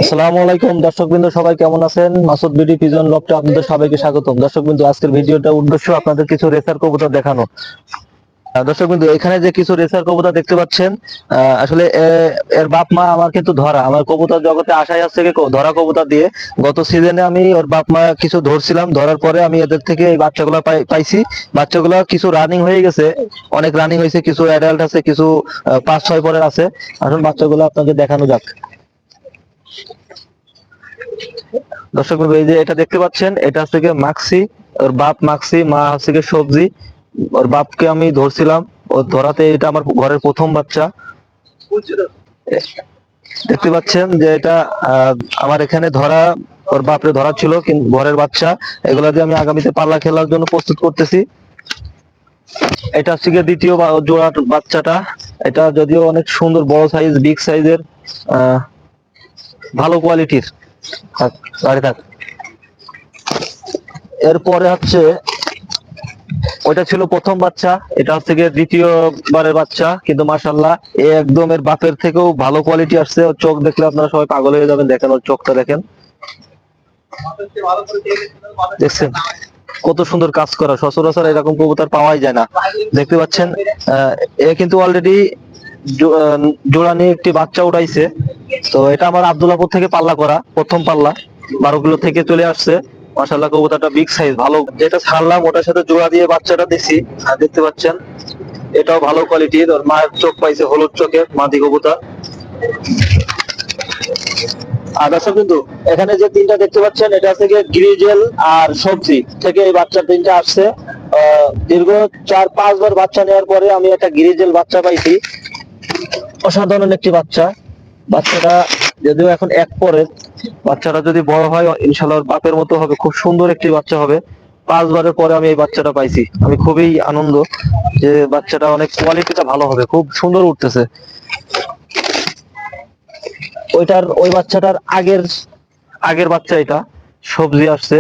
আসসালামু আলাইকুম দর্শকবৃন্দ, সবাই কেমন আছেন? মাসুদ বিডি পিজন লফটে আপনাদের সবাইকে স্বাগতম। দর্শকবৃন্দ, আজকের ভিডিওটা উদ্দেশ্য আপনাদের কিছু রেসার কবুতর দেখানো। দর্শকবৃন্দ, এখানে যে কিছু রেসার কবুতর দেখতে পাচ্ছেন, আসলে এর বাপ মা আমার কিন্তু ধরা। আমার কবুতর জগতে আসাই হচ্ছে কি ধরা কবুতর দিয়ে। গত সিজনে আমি ওর বাপ মা কিছু ধরছিলাম, ধরার পরে আমি এদের থেকে এই বাচ্চাগুলো পাইছি। বাচ্চাগুলো কিছু রানিং হয়ে গেছে, অনেক রানিং হয়েছে, কিছু অ্যাডাল্ট আছে, কিছু 5-6 পরের আছে। আসলে বাচ্চাগুলো আপনাকে দেখানো যাক। দর্শক বন্ধু, এই যে এটা দেখতে পাচ্ছেন, এটা হচ্ছে গিয়ে মাক্সি। ওর বাপ মাক্সি, মা হচ্ছে গিয়ে সবজি। ওর বাপকে আমি ধরছিলাম, ও ধরাতে এটা আমার ঘরের প্রথম বাচ্চা। দেখতে পাচ্ছেন যে এটা আহ, আমার এখানে ধরা, ওর বাপরে ধরা ছিল কিন্তু ঘরের বাচ্চা। এগুলা দিয়ে আমি আগামীতে পাল্লা খেলার জন্য প্রস্তুত করতেছি। এটা হচ্ছে গিয়ে দ্বিতীয় জোড়ার বাচ্চাটা। এটা যদিও অনেক সুন্দর, বড় সাইজ, বিগ সাইজের, ভালো কোয়ালিটির। থাক, গাড়ি থাক। এরপরে হচ্ছে, ওইটা ছিল প্রথম বাচ্চা, এটা হচ্ছে গিয়ে দ্বিতীয়বারের বাচ্চা। কিন্তু মাশাল্লাহ, এ একদম এর বাপের থেকেও ভালো কোয়ালিটি আসছে। ওর চোখ দেখলে আপনারা সবাই পাগল হয়ে যাবেন। দেখেন ওর চোখটা দেখেন, দেখছেন কত সুন্দর কাজ করা। সচরাচর এরকম কবুতর পাওয়াই যায় না। দেখতে পাচ্ছেন, এ কিন্তু অলরেডি জোড়া নিয়ে একটি বাচ্চা উঠাইছে। তো এটা আমার আব্দুল্লাহপুর থেকে পাল্লা করা, প্রথম পাল্লা 12 কিলো থেকে চলে আসছে। মাশাআল্লাহ, কবুতরটা বিগ সাইজ, ভালো। যেটা ছাড়লাম ওটার সাথে জোড়া দিয়ে বাচ্চাটা দিছি। আর দেখতে পাচ্ছেন, এটাও ভালো কোয়ালিটির। ওর মায়ের চোখ পাইছে হলুদ চোখের, মাদি কবুতর। আর দর্শক কিন্তু, এখানে যে তিনটা দেখতে পাচ্ছেন, এটা হচ্ছে গিয়ে গ্রিজেল আর সবজি থেকে এই বাচ্চা তিনটা আসছে। দীর্ঘ 4-5 বার বাচ্চা নেওয়ার পরে আমি একটা গ্রিজেল বাচ্চা পাইছি। অসাধারণ একটি বাচ্চা। বাচ্চাটা যদিও এখন এক পরে, বাচ্চাটা যদি বড় হয় ইনশাল্লাহ ওর বাপের মতো হবে, খুব সুন্দর একটি বাচ্চা হবে। 5 বারের পরে আমি এই বাচ্চাটা পাইছি, আমি খুবই আনন্দ যে বাচ্চাটা অনেক কোয়ালিটিটা ভালো হবে, খুব সুন্দর উঠতেছে। ওই বাচ্চাটার আগের আগের বাচ্চা এটা, সবজি আসছে।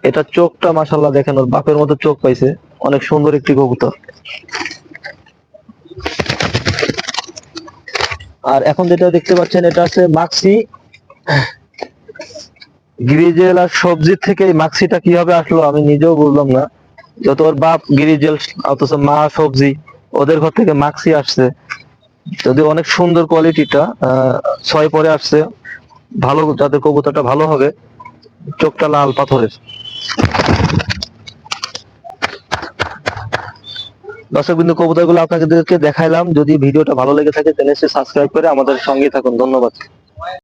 এটা চোখটা মাশাল্লাহ দেখেন, ওর বাপের মতো চোখ পাইছে, অনেক সুন্দর একটি কবুতর। আর এখন যেটা দেখতে পাচ্ছেন, এটা আছে মাক্সি। গ্রিজেল আর সবজির থেকে এই মাক্সিটা কিভাবে আসলো আমি নিজেও বুঝলাম না। যত ওর বাপ গ্রিজেল, অথচ মা সবজি, ওদের ঘর থেকে মাক্সি আসছে। যদি অনেক সুন্দর কোয়ালিটিটা, 6 পরে আসছে, ভালো, যাদের কবুতরটা ভালো হবে। চোখটা লাল পাথরের। দর্শক বিন্দু, কবুতরগুলো আপনাদেরকে দেখাইলাম। যদি ভিডিওটা ভালো লেগে থাকে তাহলে সাবস্ক্রাইব করে আমাদের সঙ্গে থাকুন। ধন্যবাদ।